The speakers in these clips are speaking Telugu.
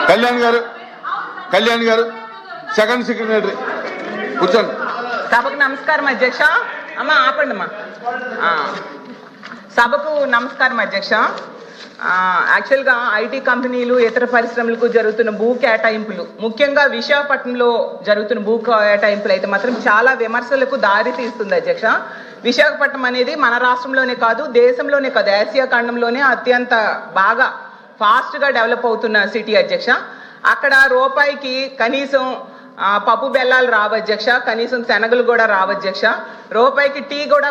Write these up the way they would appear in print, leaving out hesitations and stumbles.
కళ్యాణ్ గారు సెకండ్ సెక్రటరీ కూర్చోండి. సభకు నమస్కారం అధ్యక్ష. అమ్మా ఆపండి అమ్మా. సభకు నమస్కారం అధ్యక్ష. యాక్చువల్గా ఐటీ కంపెనీలు ఇతర పరిశ్రమలకు జరుగుతున్న భూ కేటాయింపులు, ముఖ్యంగా విశాఖపట్నంలో జరుగుతున్న భూ కేటాయింపులు అయితే మాత్రం చాలా విమర్శలకు దారి తీస్తుంది అధ్యక్ష. విశాఖపట్నం అనేది మన రాష్ట్రంలోనే కాదు, దేశంలోనే కాదు, ఆసియా ఖండంలోనే అత్యంత బాగా ఫాస్ట్గా డెవలప్ అవుతున్న సిటీ అధ్యక్ష. అక్కడ రూపాయికి కనీసం పప్పు బెల్లాలు రావు అధ్యక్ష, కనీసం శనగలు కూడా రావు అధ్యక్ష, రూపాయికి టీ కూడా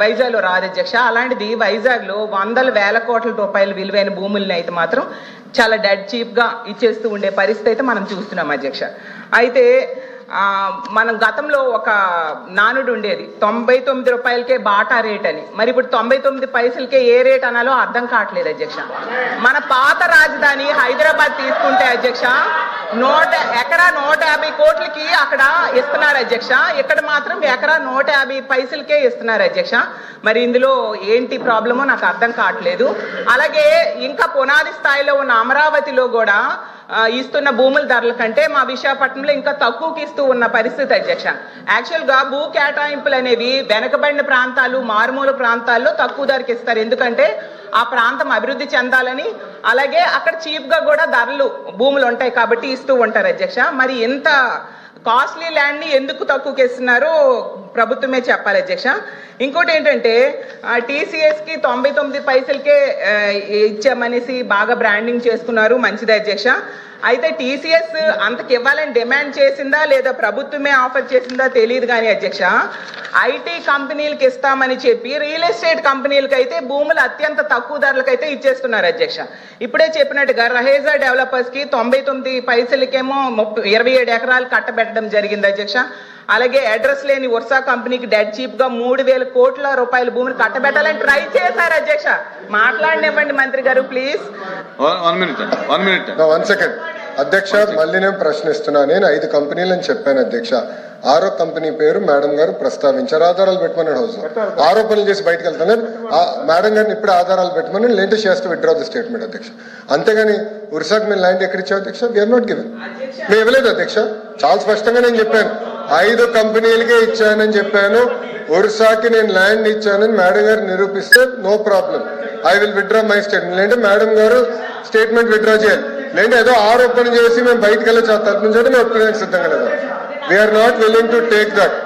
వైజాగ్లో రాదు అధ్యక్ష. అలాంటిది వైజాగ్లో వందల వేల కోట్ల రూపాయల విలువైన భూముల్ని అయితే మాత్రం చాలా డెడ్ చీప్గా ఇచ్చేస్తూ ఉండే పరిస్థితి అయితే మనం చూస్తున్నాం అధ్యక్ష. అయితే మనం గతంలో ఒక నానుడు ఉండేది, 99 రూపాయలకే బాటా రేట్ అని. మరి ఇప్పుడు 99 పైసలకే ఏ రేట్ అనాలో అర్థం కావట్లేదు అధ్యక్ష. మన పాత రాజధాని హైదరాబాద్ తీసుకుంటే అధ్యక్ష ఎకరా 150 కోట్లకి అక్కడ ఇస్తున్నారు అధ్యక్ష, ఇక్కడ మాత్రం ఎకరా 150 పైసలకే ఇస్తున్నారు అధ్యక్ష. మరి ఇందులో ఏంటి ప్రాబ్లమో నాకు అర్థం కావట్లేదు. అలాగే ఇంకా పునాది స్థాయిలో ఉన్న అమరావతిలో కూడా ఇస్తున్న భూముల ధరల కంటే మా విశాఖపట్నంలో ఇంకా తక్కువకి ఇస్తూ ఉన్న పరిస్థితి అధ్యక్ష. యాక్చువల్గా భూ కేటాయింపులు అనేవి వెనకబడిన ప్రాంతాలు, మారుమూల ప్రాంతాల్లో తక్కువ ధరకి ఇస్తారు, ఎందుకంటే ఆ ప్రాంతం అభివృద్ధి చెందాలని, అలాగే అక్కడ చీప్గా కూడా ధరలు భూములు ఉంటాయి కాబట్టి ఇస్తూ ఉంటారు అధ్యక్ష. మరి ఎంత కాస్ట్లీ ల్యాండ్ని ఎందుకు తక్కువకి ఇస్తున్నారో ప్రభుత్వమే చెప్పాలి అధ్యక్ష. ఇంకోటి ఏంటంటే టీసీఎస్కి 99 పైసలకే ఇచ్చామనేసి బాగా బ్రాండింగ్ చేసుకున్నారు, మంచిదే అధ్యక్ష. అయితే టీసీఎస్ అంతకి ఇవ్వాలని డిమాండ్ చేసిందా లేదా ప్రభుత్వమే ఆఫర్ చేసిందా తెలియదు కానీ అధ్యక్ష, ఐటీ కంపెనీలకు ఇస్తామని చెప్పి రియల్ ఎస్టేట్ కంపెనీలకు అయితే భూములు అత్యంత తక్కువ ధరలకైతే ఇచ్చేస్తున్నారు అధ్యక్ష. ఇప్పుడే చెప్పినట్టుగా రహేజా డెవలపర్స్కి 99 పైసలకేమో 27 ఎకరాలు కట్టబెట్టడం జరిగింది అధ్యక్ష. అలాగే అడ్రస్ లేని వర్సా కంపెనీకి డెడ్ చీప్ గా 3,000 కోట్ల రూపాయల భూమిని కట్టబెట్టాలని ట్రై చేశారు అధ్యక్ష. మాట్లాడినివ్వండి మంత్రి గారు ప్లీజ్. వన్ సెకండ్ అధ్యక్ష, మళ్ళీ నేను ప్రశ్నిస్తున్నా. నేను 5 కంపెనీలని చెప్పాను అధ్యక్ష. 6వ కంపెనీ పేరు మేడం గారు ప్రస్తావించారు, ఆధారాలు పెట్టమన్నాడు. హౌస్ ఆరోపణలు చేసి బయటకు వెళ్తాను. మేడం గారిని ఇప్పుడు ఆధారాలు పెట్టమని లేటెస్ట్ చేస్తూ విత్డ్రా ది స్టేట్మెంట్ అధ్యక్ష. అంతేగాని ఉరిసాకు మేము ల్యాండ్ ఎక్కడ ఇచ్చావు అధ్యక్ష? వీఆర్ నాట్ గివెన్, మేము ఇవ్వలేదు అధ్యక్ష. చాలా స్పష్టంగా నేను చెప్పాను, 5 కంపెనీలకే ఇచ్చానని చెప్పాను. ఒరిస్సాకి నేను ల్యాండ్ ఇచ్చానని మేడం గారు నిరూపిస్తే no problem, I will withdraw my statement. లేదంటే మేడం గారు స్టేట్మెంట్ విత్డ్రా చేయాలి. లేదంటే ఏదో ఆరోపణ చేసి మేము బయటకు వెళ్ళి తలపించండి, మేము ఒప్పుకోవడానికి సిద్ధంగా లేదు. We are not willing to take that.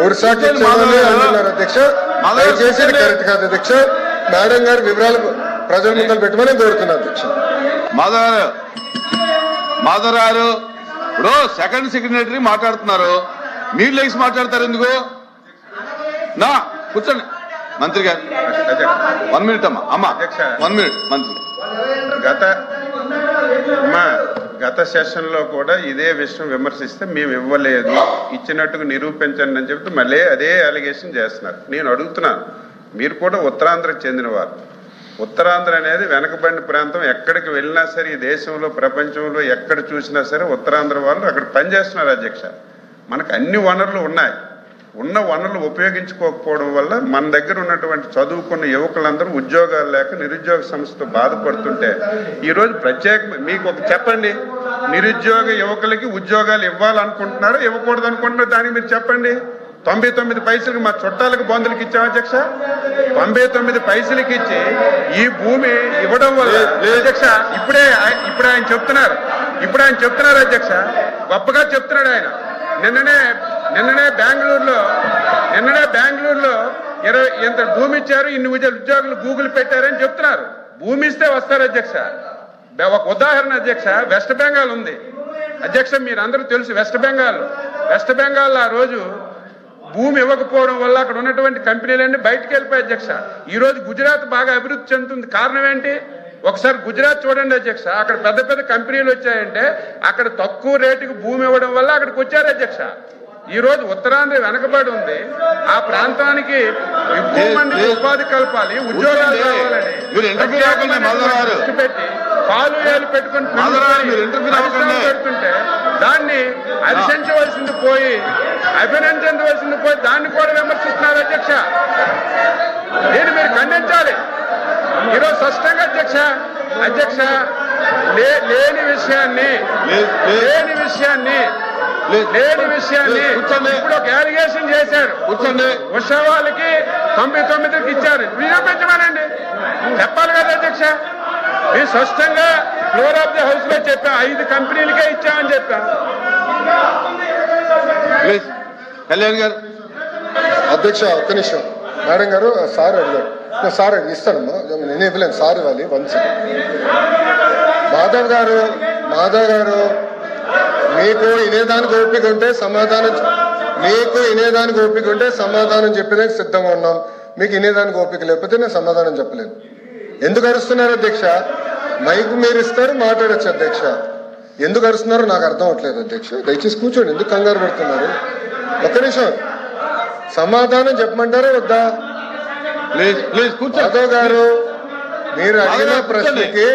ఒరిస్సాకి ఇచ్చామని అంటున్నారు అధ్యక్ష, దయచేసి కరెక్ట్ కాదు అధ్యక్ష. మేడం గారు వివరాలు ప్రజల ముందర పెట్టమని కోరుతున్నారు అధ్యక్ష. మాధవరావు ఇప్పుడు సెకండ్ సెక్రటరీ మాట్లాడుతున్నారు, మీరు లేచి మాట్లాడతారు ఎందుకు? నా కూర్చోండి మంత్రి గారు. 1 మినిట్ అమ్మా 1 మినిట్ మంత్రి. గత సెషన్ లో కూడా ఇదే విషయం విమర్శిస్తే మేము ఇవ్వలేదు, ఇచ్చినట్టుగా నిరూపించండి అని చెప్తే మళ్ళీ అదే అలిగేషన్ చేస్తున్నారు. నేను అడుగుతున్నాను, మీరు కూడా ఉత్తరాంధ్రకు చెందినవారు. ఉత్తరాంధ్ర అనేది వెనకబడిన ప్రాంతం. ఎక్కడికి వెళ్ళినా సరే, ఈ దేశంలో ప్రపంచంలో ఎక్కడ చూసినా సరే ఉత్తరాంధ్ర వాళ్ళు అక్కడ పనిచేస్తున్నారు అధ్యక్ష. మనకు అన్ని వనరులు ఉన్నాయి, ఉన్న వనరులు ఉపయోగించుకోకపోవడం వల్ల మన దగ్గర ఉన్నటువంటి చదువుకున్న యువకులందరూ ఉద్యోగాలు లేక నిరుద్యోగ సమస్యతో బాధపడుతుంటే ఈరోజు మీకు ఒక చెప్పండి, నిరుద్యోగ యువకులకి ఉద్యోగాలు ఇవ్వాలనుకుంటున్నారో ఇవ్వకూడదు అనుకుంటున్నారో దానికి మీరు చెప్పండి. 99 పైసలకి మా చుట్టాలకు బంధువులకి ఇచ్చాం అధ్యక్ష. 99 పైసలకి ఇచ్చి ఈ భూమి ఇవ్వడం వల్ల అధ్యక్ష ఇప్పుడు ఆయన చెప్తున్నారు అధ్యక్ష, గొప్పగా చెప్తున్నాడు ఆయన. నిన్ననే బెంగళూరులో 20 ఎంత భూమి ఇచ్చారు, ఇన్ని ఉద్యోగులు గూగుల్ పెట్టారని చెప్తున్నారు. భూమి ఇస్తే వస్తారు అధ్యక్ష. ఒక ఉదాహరణ అధ్యక్ష, వెస్ట్ బెంగాల్ ఉంది అధ్యక్ష, మీరు అందరూ తెలుసు. వెస్ట్ బెంగాల్ ఆ రోజు భూమి ఇవ్వకపోవడం వల్ల అక్కడ ఉన్నటువంటి కంపెనీలన్నీ బయటకు వెళ్ళిపోయాయి అధ్యక్ష. ఈ రోజు గుజరాత్ బాగా అభివృద్ధి చెందుతుంది. కారణం ఏంటి? ఒకసారి గుజరాత్ చూడండి అధ్యక్ష, అక్కడ పెద్ద పెద్ద కంపెనీలు వచ్చాయంటే అక్కడ తక్కువ రేటుకి భూమి ఇవ్వడం వల్ల అక్కడికి వచ్చారు అధ్యక్ష. ఈ రోజు ఉత్తరాంధ్ర వెనకబడి ఉంది, ఆ ప్రాంతానికి ఎక్కువ మందికి ఉపాధి కల్పాలి, ఉద్యోగాలు కావాలని దృష్టి పెట్టి పాలు ఏలు పెట్టుకుని పెడుతుంటే దాన్ని అభినందించవలసింది పోయి దాన్ని కూడా విమర్శిస్తున్నారు అధ్యక్ష. దీన్ని మీరు ఖండించాలి ఈరోజు స్పష్టంగా అధ్యక్ష. లేని విషయాన్ని లేదు, లేదు. లేని విషయాన్ని లేదు. లేని విషయాన్ని కూర్చోండి. ఇప్పుడు ఒక అలిగేషన్ చేశారు. కూర్చోండి. ఉషా వాళ్ళకి 99కి ఇచ్చారు. నిరూపించమనండి, చెప్పాలి కదా అధ్యక్ష. మీరు స్పష్టంగా ఫ్లోర్ ఆఫ్ ది హౌస్ లో చెప్పా 5 కంపెనీలకే ఇచ్చామని చెప్పా. ప్లీజ్ కళ్యాణ్ గారు. అధ్యక్ష ఒక్క నిమిషం. మేడం గారు సార్ అడిగారు. సార్ ఇస్తానమ్మా, నేను ఇవ్వలేను, సార్ ఇవ్వాలి. 1 సెకండ్. మాధవ్ గారు మీకు వినేదానికి ఓపిక ఉంటే సమాధానం చెప్పేదానికి సిద్ధంగా ఉన్నాం. మీకు వినేదానికి ఓపిక లేకపోతే నేను సమాధానం చెప్పలేను. ఎందుకు అరుస్తున్నారు అధ్యక్ష? మైక్ మీరు ఇస్తారు, మాట్లాడచ్చు అధ్యక్ష. ఎందుకు అరుస్తున్నారో నాకు అర్థం అవట్లేదు అధ్యక్ష. దయచేసి కూర్చోండి, ఎందుకు కంగారు పెడుతున్నారు? ఒక్క నిమిషం, సమాధానం చెప్పమంటారా వద్దా? ప్లీజ్ ప్లీజ్ కూర్చోండి. మాధవ్ గారు మీరు అడిగిన ప్రశ్నకి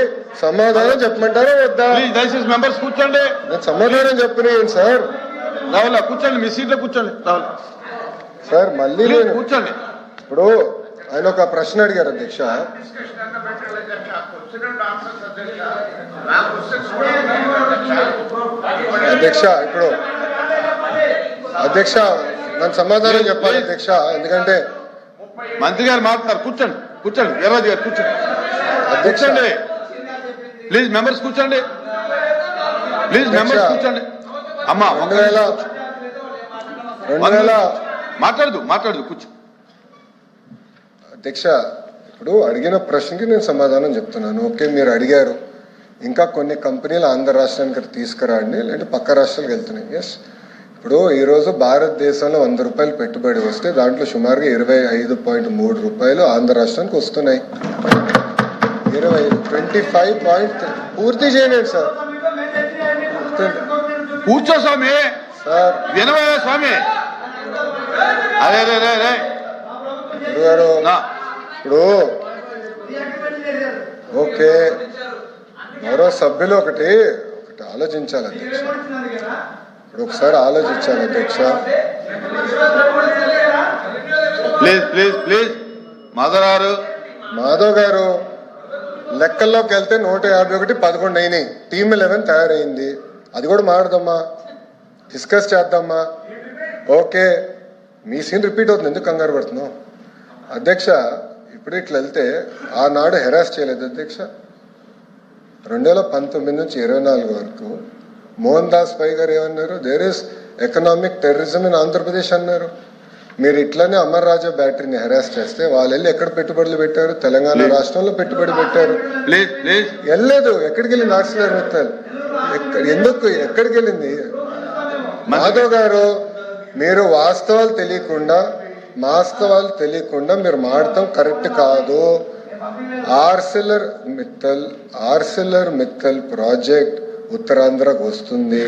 సమాధానం చెప్పమంటారా వద్దా? ప్లీజ్ దయచేసి మెంబర్స్ కూర్చోండి. నేను సమాధానం చెప్పలేను సార్. రావులా కూర్చోండి, మీ సీట్లో కూర్చోండి. రావులా సార్ మళ్ళీ ప్లీజ్ నేను కూర్చోండి. ఇప్పుడు ఆయన ఒక ప్రశ్న అడిగారు అధ్యక్ష. అధ్యక్ష నన్ను సమాధానం చెప్పాలి అధ్యక్ష, ఎందుకంటే మంత్రి గారు మాట్లాడతారు. కూర్చోండి కూర్చోండి. వీర్రాజు గారు కూర్చోండి. అధ్యక్ష కూర్చోండి ప్లీజ్. మెంబర్స్ కూర్చోండి ప్లీజ్. మెంబర్స్ కూర్చోండి. అమ్మా 2000 మాట్లాడదు కూర్చో. అధ్యక్ష ఇప్పుడు అడిగిన ప్రశ్నకి నేను సమాధానం చెప్తున్నాను. ఓకే, మీరు అడిగారు ఇంకా కొన్ని కంపెనీలు ఆంధ్ర రాష్ట్రానికి తీసుకురాండి, లేదంటే పక్క రాష్ట్రాలకు వెళ్తున్నాయి. ఎస్, ఇప్పుడు ఈరోజు భారతదేశంలో 100 రూపాయలు పెట్టుబడి వస్తే దాంట్లో సుమారుగా 25.3 రూపాయలు ఆంధ్ర రాష్ట్రానికి వస్తున్నాయి. 25 పూర్తి చేయండి సార్. కూర్చో స్వామి. సార్ వినవయ్యా స్వామి. అరే రే రే రే గారు నా. ఇప్పుడు ఓకే, మరో సభ్యులు ఒకటి ఆలోచించాలి అధ్యక్ష. ఇప్పుడు ఒకసారి ఆలోచించాలి అధ్యక్ష. Please please please. మాధవ్ గారు లెక్కల్లోకి వెళ్తే 151 11 అయినాయి. టీమ్ 11 తయారైంది. అది కూడా మాట్లాడదామా, డిస్కస్ చేద్దామా? ఓకే, మీ సీన్ రిపీట్ అవుతుంది, ఎందుకు కంగారు పడుతున్నావు అధ్యక్ష? ఇప్పుడు ఇట్లా వెళ్తే ఆనాడు హెరాస్ చేయలేదు అధ్యక్ష. 2019 నుంచి 24 వరకు మోహన్ దాస్ పై గారు ఏమన్నారు? There is economic terrorism in Andhra Pradesh అన్నారు. మీరు ఇట్లానే అమర్ రాజా బ్యాటరీని హెరాస్ చేస్తే వాళ్ళు వెళ్ళి ఎక్కడ పెట్టుబడులు పెట్టారు? తెలంగాణ రాష్ట్రంలో పెట్టుబడి పెట్టారు. వెళ్ళలేదు. ఎక్కడికి వెళ్ళింది ఆక్సిలర్ మెథల్? ఎక్కడికి వెళ్ళింది? మాధవ్ గారు మీరు వాస్తవాలు తెలియకుండా మీరు మాడటం కరెక్ట్ కాదు. ఆర్సిలర్ మిత్తల్ ప్రాజెక్ట్ ఉత్తరాంధ్రకు వస్తుంది.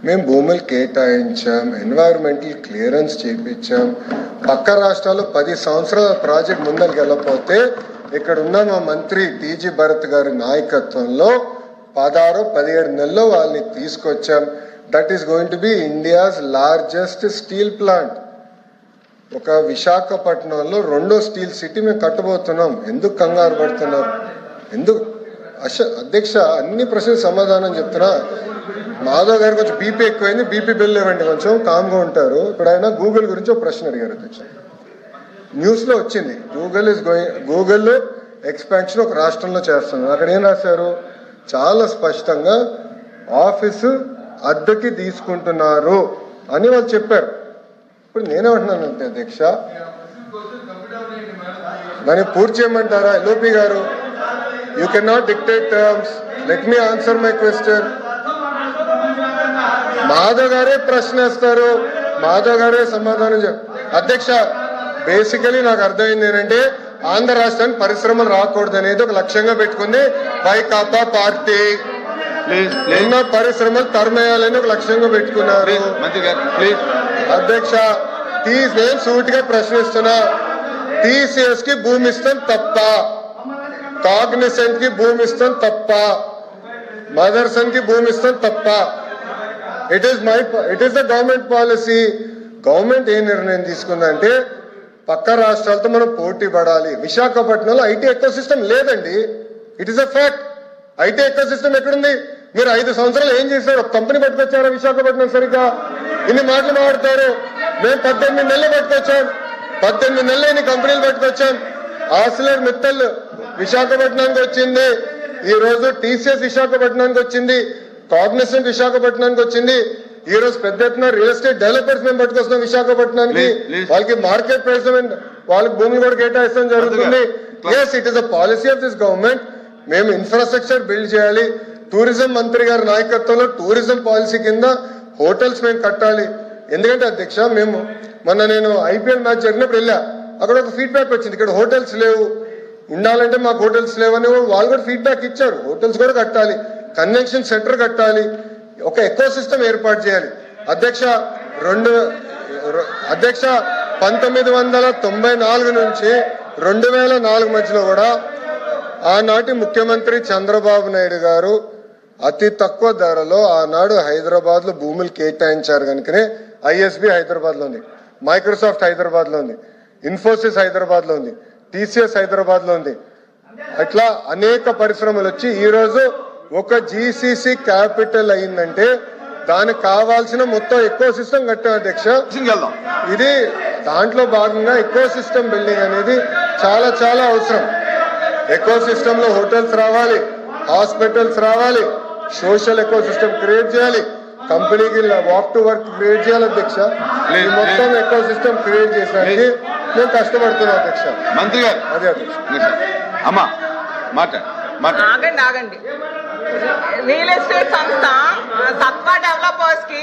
మేము భూములు కేటాయించాం, ఎన్వైరన్మెంటల్ క్లియరెన్స్ చేయించాం. పక్క రాష్ట్రాల్లో 10 సంవత్సరాల ప్రాజెక్ట్ ముందరికి వెళ్ళకపోతే ఇక్కడ ఉన్న మా మంత్రి టీజీ భరత్ గారి నాయకత్వంలో 16-17 నెలల్లో వాళ్ళని తీసుకొచ్చాం. That is going to be India's largest steel plant. ఒక విశాఖపట్నంలో 2వ స్టీల్ సిటీ మేము కట్టబోతున్నాం. ఎందుకు కంగారు పడుతున్నారు? ఎందుకు అధ్యక్ష? అన్ని ప్రశ్నలు సమాధానం చెప్తున్నా. మాధవ్ గారు కొంచెం బీపీ ఎక్కువైంది, బీపీ బిల్ ఇవ్వండి, కొంచెం కామ్గా ఉంటారు. ఇప్పుడు ఆయన గూగుల్ గురించి ఒక ప్రశ్న అడిగారు అధ్యక్ష. న్యూస్లో వచ్చింది, గూగుల్ ఎక్స్పాన్షన్ ఒక రాష్ట్రంలో చేస్తున్నారు. అక్కడ ఏం రాశారు? చాలా స్పష్టంగా ఆఫీసు అద్దెకి తీసుకుంటున్నారు అని వాళ్ళు చెప్పారు. ఇప్పుడు నేనేమంటున్నానంటే అధ్యక్ష, దాన్ని పూర్తి చేయమంటారా? ఎల్ఓపి గారు, you can not dictate terms. Let me answer my question. Madhav గారే ప్రశ్న వేస్తారు, మాధవ్ గారే సమాధానం అధ్యక్ష, బేసికలీ నాకు అర్థమైంది ఏంటంటే ఆంధ్ర రాష్ట్రానికి పరిశ్రమలు రాకూడదు అనేది ఒక లక్ష్యంగా పెట్టుకుంది వైకాపా పార్టీ. ఎన్నో పరిశ్రమలు తరమేయాలని ఒక లక్ష్యంగా పెట్టుకున్నారు. అధ్యక్ష, నేను సూటిగా ప్రశ్నిస్తున్నా, టీసీఎస్ కి భూమి ఇస్తాం తప్ప, కాగ్నిసెంట్ కి భూమి ఇస్తాం తప్ప, మదర్సన్ కి భూమి ఇస్తాం తప్ప. It is the government policy. Government ఏ నిర్ణయం తీసుకుందంటే పక్క రాష్ట్రాలతో మనం పోటీ పడాలి. విశాఖపట్నంలో ఐటీ ఎకో సిస్టమ్ లేదండి. It is a fact. IT ecosystem ఎక్కడుంది? మీరు 5 సంవత్సరాలు ఏం చేశారు? ఒక కంపెనీ పట్టుకొచ్చారా విశాఖపట్నం? సరిగ్గా ఇన్ని మాటలు మాట్లాడతారు. మేము 18 నెలలు పట్టుకొచ్చాం, 18 నెలలు ఇన్ని కంపెనీలు పట్టుకొచ్చాం. ఆసిలర్ మిత్తల్ విశాఖపట్నానికి వచ్చింది, ఈ రోజు టీసీఎస్ విశాఖపట్నానికి వచ్చింది, కాగ్నిసెంట్ విశాఖపట్నానికి వచ్చింది. ఈ రోజు పెద్ద ఎత్తున రియల్ ఎస్టేట్ డెవలపర్స్ మేము పట్టుకొస్తున్నాం విశాఖపట్నానికి. వాళ్ళకి మార్కెట్ ప్రైస్ వాళ్ళకి భూమి కూడా కేటాయిస్తాం జరుగుతుంది. Yes, it is a policy of this government. మేము ఇన్ఫ్రాస్ట్రక్చర్ బిల్డ్ చేయాలి. టూరిజం మంత్రి గారి నాయకత్వంలో టూరిజం పాలసీ కింద హోటల్స్ మేము కట్టాలి. ఎందుకంటే అధ్యక్ష, మేము నేను ఐపీఎల్ మ్యాచ్ జరిగినప్పుడు వెళ్ళా, అక్కడ ఒక ఫీడ్బ్యాక్ వచ్చింది, ఇక్కడ హోటల్స్ లేవు, ఉండాలంటే మాకు హోటల్స్ లేవని వాళ్ళు కూడా ఫీడ్బ్యాక్ ఇచ్చారు. హోటల్స్ కూడా కట్టాలి, కన్వెన్షన్ సెంటర్ కట్టాలి, ఒక ఎకో సిస్టమ్ ఏర్పాటు చేయాలి. అధ్యక్ష 1994 నుంచి 2004 మధ్యలో కూడా ఆనాటి ముఖ్యమంత్రి చంద్రబాబు నాయుడు గారు అతి తక్కువ ధరలో ఆనాడు హైదరాబాద్ లో భూములు కేటాయించారు కనుకనే ఐఎస్బి హైదరాబాద్ లో ఉంది, మైక్రోసాఫ్ట్ హైదరాబాద్ లో ఉంది, ఇన్ఫోసిస్ హైదరాబాద్ లో ఉంది, టీసీఎస్ హైదరాబాద్ లో ఉంది. అట్లా అనేక పరిశ్రమలు వచ్చి ఈ రోజు ఒక జీసీసీ క్యాపిటల్ అయిందంటే దానికి కావాల్సిన మొత్తం ఎకో సిస్టమ్ కట్టాం అధ్యక్ష. ఇది దాంట్లో భాగంగా ఎకో సిస్టమ్ బిల్డింగ్ అనేది చాలా చాలా అవసరం. ఎకో సిస్టమ్ లో హోటల్స్ రావాలి, హాస్పిటల్స్ రావాలి, సోషల్ ఎకో సిస్టమ్ క్రియేట్ చేయాలి, కంపెనీకి వాక్ టు వర్క్ క్రియేట్ చేయాలి అధ్యక్ష. ఈ మొత్తం ఎకో సిస్టమ్ క్రియేట్ చేయడానికి మేము కష్టపడుతున్నాం అధ్యక్ష. మంత్రి గారు అదే అధ్యక్ష. అమ్మా ఆగండి. రియల్ ఎస్టేట్ సంస్థ సత్వా డెవలపర్స్ కి